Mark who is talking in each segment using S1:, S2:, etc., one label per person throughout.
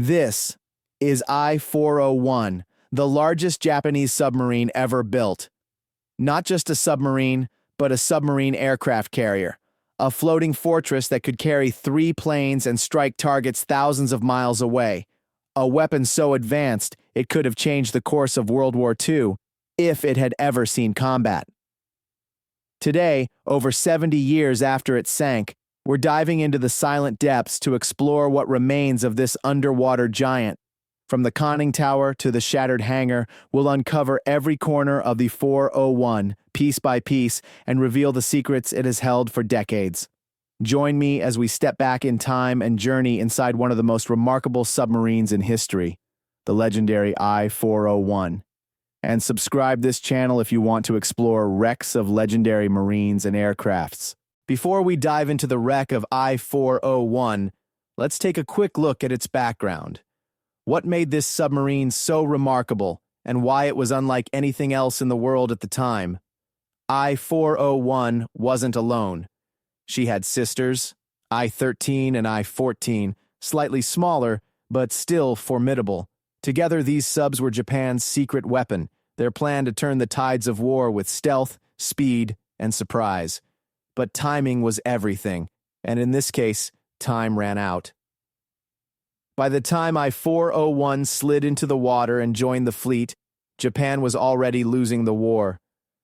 S1: This is I-401, the largest Japanese submarine ever built. Not just a submarine, but a submarine aircraft carrier, a floating fortress that could carry 3 planes and strike targets thousands of miles away, a weapon so advanced it could have changed the course of World War II if it had ever seen combat. Today, over 70 years after it sank, we're diving into the silent depths to explore what remains of this underwater giant. From the conning tower to the shattered hangar, we'll uncover every corner of the 401, piece by piece, and reveal the secrets it has held for decades. Join me as we step back in time and journey inside one of the most remarkable submarines in history, the legendary I-401. And subscribe this channel if you want to explore wrecks of legendary marines and aircrafts. Before we dive into the wreck of I-401, let's take a quick look at its background. What made this submarine so remarkable, and why it was unlike anything else in the world at the time? I-401 wasn't alone. She had sisters, I-13 and I-14, slightly smaller, but still formidable. Together, these subs were Japan's secret weapon, their plan to turn the tides of war with stealth, speed, and surprise. But timing was everything, and in this case, time ran out. By the time I-401 slid into the water and joined the fleet, Japan was already losing the war.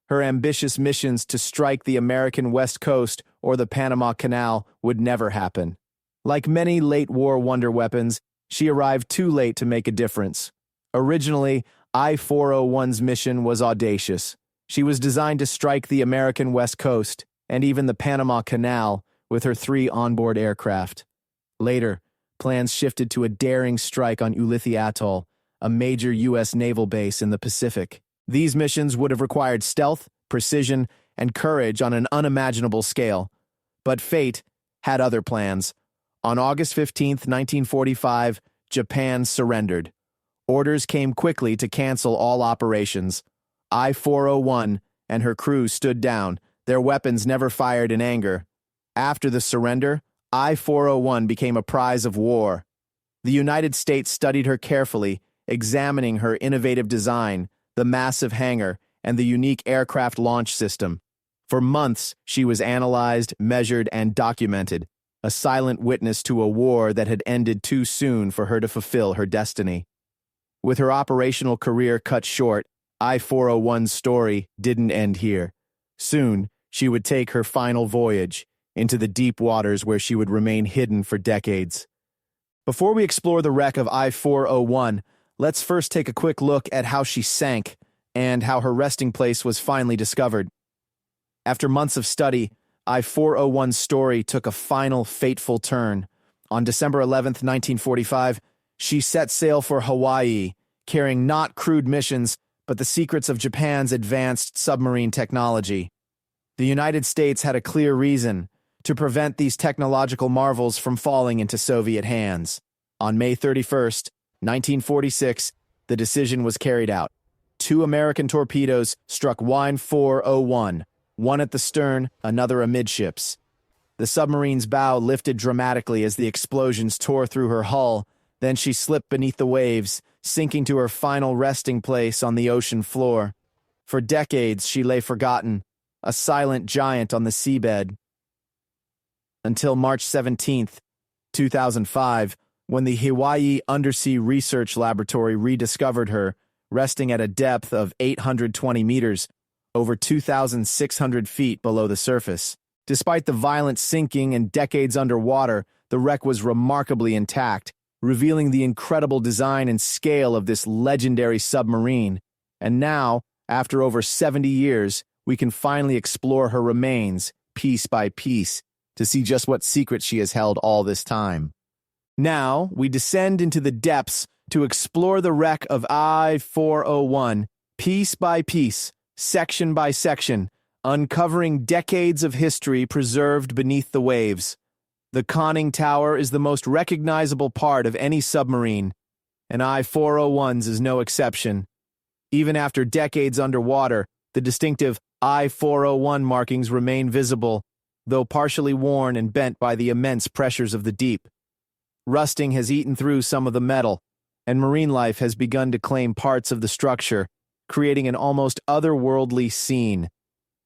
S1: Her ambitious missions to strike the American West Coast or the Panama Canal would never happen. Like many late-war wonder weapons, she arrived too late to make a difference. Originally, I-401's mission was audacious. She was designed to strike the American West Coast and even the Panama Canal with her 3 onboard aircraft. Later, plans shifted to a daring strike on Ulithi Atoll, a major U.S. naval base in the Pacific. These missions would have required stealth, precision, and courage on an unimaginable scale. But fate had other plans. On August 15, 1945, Japan surrendered. Orders came quickly to cancel all operations. I-401 and her crew stood down, their weapons never fired in anger. After the surrender, I-401 became a prize of war. The United States studied her carefully, examining her innovative design, the massive hangar, and the unique aircraft launch system. For months, she was analyzed, measured, and documented, a silent witness to a war that had ended too soon for her to fulfill her destiny. With her operational career cut short, I-401's story didn't end here. Soon, she would take her final voyage into the deep waters where she would remain hidden for decades. Before we explore the wreck of I-401, let's first take a quick look at how she sank and how her resting place was finally discovered. After months of study, I-401's story took a final fateful turn. On December 11, 1945, she set sail for Hawaii, carrying not crewed missions, but the secrets of Japan's advanced submarine technology. The United States had a clear reason: to prevent these technological marvels from falling into Soviet hands. On May 31, 1946, the decision was carried out. 2 American torpedoes struck I-401, one at the stern, another amidships. The submarine's bow lifted dramatically as the explosions tore through her hull, then she slipped beneath the waves, sinking to her final resting place on the ocean floor. For decades, she lay forgotten, a silent giant on the seabed. Until March 17, 2005, when the Hawaii Undersea Research Laboratory rediscovered her, resting at a depth of 820 meters, over 2,600 feet below the surface. Despite the violent sinking and decades underwater, the wreck was remarkably intact, revealing the incredible design and scale of this legendary submarine. And now, after over 70 years, we can finally explore her remains, piece by piece, to see just what secrets she has held all this time. Now, we descend into the depths to explore the wreck of I-401, piece by piece, section by section, uncovering decades of history preserved beneath the waves. The conning tower is the most recognizable part of any submarine, and I-401's is no exception. Even after decades underwater, the distinctive I-401 markings remain visible, though partially worn and bent by the immense pressures of the deep. Rusting has eaten through some of the metal, and marine life has begun to claim parts of the structure, creating an almost otherworldly scene.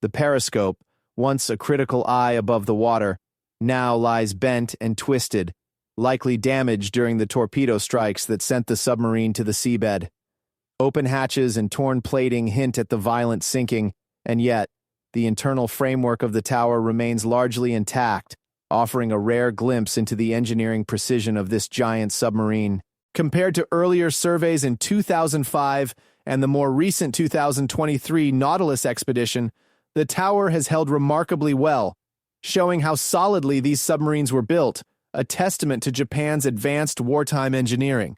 S1: The periscope, once a critical eye above the water, now lies bent and twisted, likely damaged during the torpedo strikes that sent the submarine to the seabed. Open hatches and torn plating hint at the violent sinking, and yet, the internal framework of the tower remains largely intact, offering a rare glimpse into the engineering precision of this giant submarine. Compared to earlier surveys in 2005 and the more recent 2023 Nautilus expedition, the tower has held remarkably well, showing how solidly these submarines were built, a testament to Japan's advanced wartime engineering.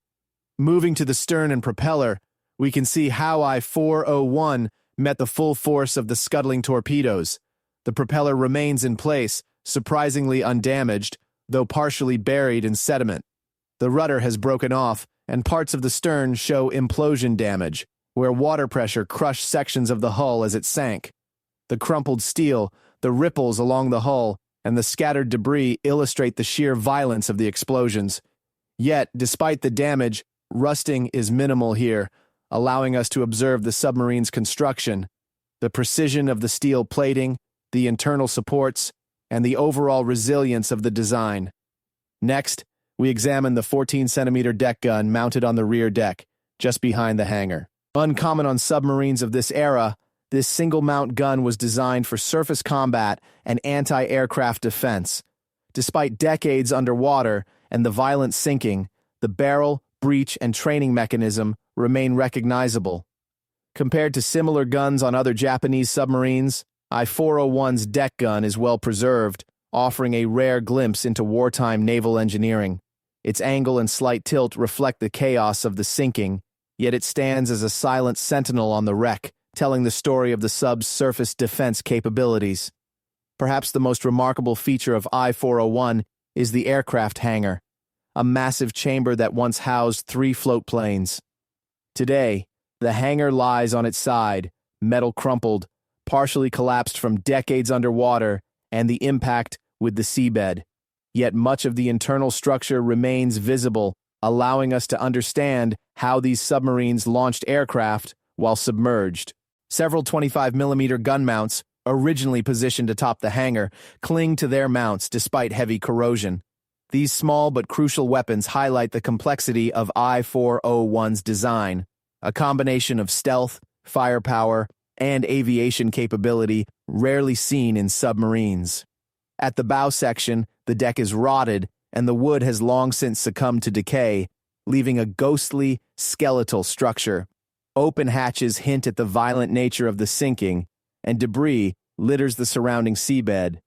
S1: Moving to the stern and propeller, we can see how I-401 met the full force of the scuttling torpedoes. The propeller remains in place, surprisingly undamaged, though partially buried in sediment. The rudder has broken off, and parts of the stern show implosion damage, where water pressure crushed sections of the hull as it sank. The crumpled steel, the ripples along the hull, and the scattered debris illustrate the sheer violence of the explosions. Yet, despite the damage, rusting is minimal here, allowing us to observe the submarine's construction, the precision of the steel plating, the internal supports, and the overall resilience of the design. Next, we examine the 14-centimeter deck gun mounted on the rear deck, just behind the hangar. Uncommon on submarines of this era, this single-mount gun was designed for surface combat and anti-aircraft defense. Despite decades underwater and the violent sinking, the barrel, breech, and training mechanism remain recognizable. Compared to similar guns on other Japanese submarines, I-401's deck gun is well preserved, offering a rare glimpse into wartime naval engineering. Its angle and slight tilt reflect the chaos of the sinking, yet it stands as a silent sentinel on the wreck, telling the story of the sub's surface defense capabilities. Perhaps the most remarkable feature of I-401 is the aircraft hangar, a massive chamber that once housed 3 float planes. Today, the hangar lies on its side, metal crumpled, partially collapsed from decades underwater and the impact with the seabed. Yet much of the internal structure remains visible, allowing us to understand how these submarines launched aircraft while submerged. Several 25mm gun mounts, originally positioned atop the hangar, cling to their mounts despite heavy corrosion. These small but crucial weapons highlight the complexity of I-401's design, a combination of stealth, firepower, and aviation capability rarely seen in submarines. At the bow section, the deck is rotted, and the wood has long since succumbed to decay, leaving a ghostly, skeletal structure. Open hatches hint at the violent nature of the sinking, and debris litters the surrounding seabed.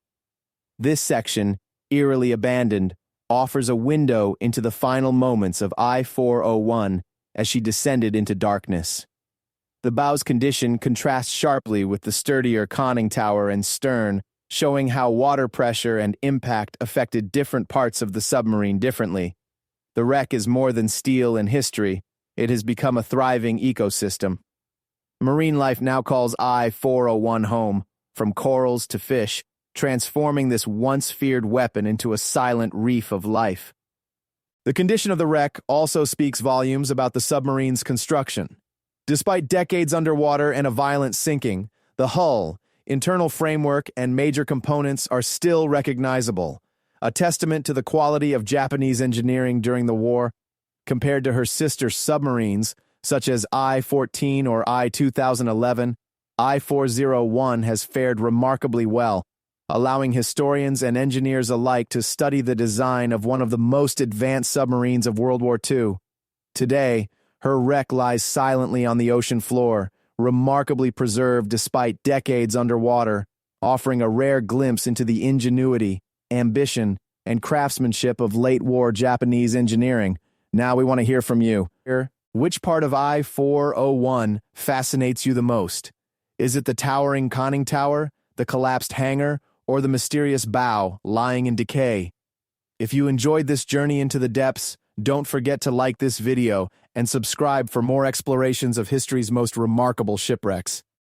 S1: This section, eerily abandoned, offers a window into the final moments of I-401 as she descended into darkness. The bow's condition contrasts sharply with the sturdier conning tower and stern, showing how water pressure and impact affected different parts of the submarine differently. The wreck is more than steel and history. It has become a thriving ecosystem. Marine life now calls I-401 home, from corals to fish, transforming this once-feared weapon into a silent reef of life. The condition of the wreck also speaks volumes about the submarine's construction. Despite decades underwater and a violent sinking, the hull, internal framework, and major components are still recognizable, a testament to the quality of Japanese engineering during the war. Compared to her sister submarines, such as I-14 or I-2011, I-401 has fared remarkably well, allowing historians and engineers alike to study the design of one of the most advanced submarines of World War II. Today, her wreck lies silently on the ocean floor, remarkably preserved despite decades underwater, offering a rare glimpse into the ingenuity, ambition, and craftsmanship of late-war Japanese engineering. Now we want to hear from you. Which part of I-401 fascinates you the most? Is it the towering conning tower, the collapsed hangar, or the mysterious bow lying in decay? If you enjoyed this journey into the depths, don't forget to like this video and subscribe for more explorations of history's most remarkable shipwrecks.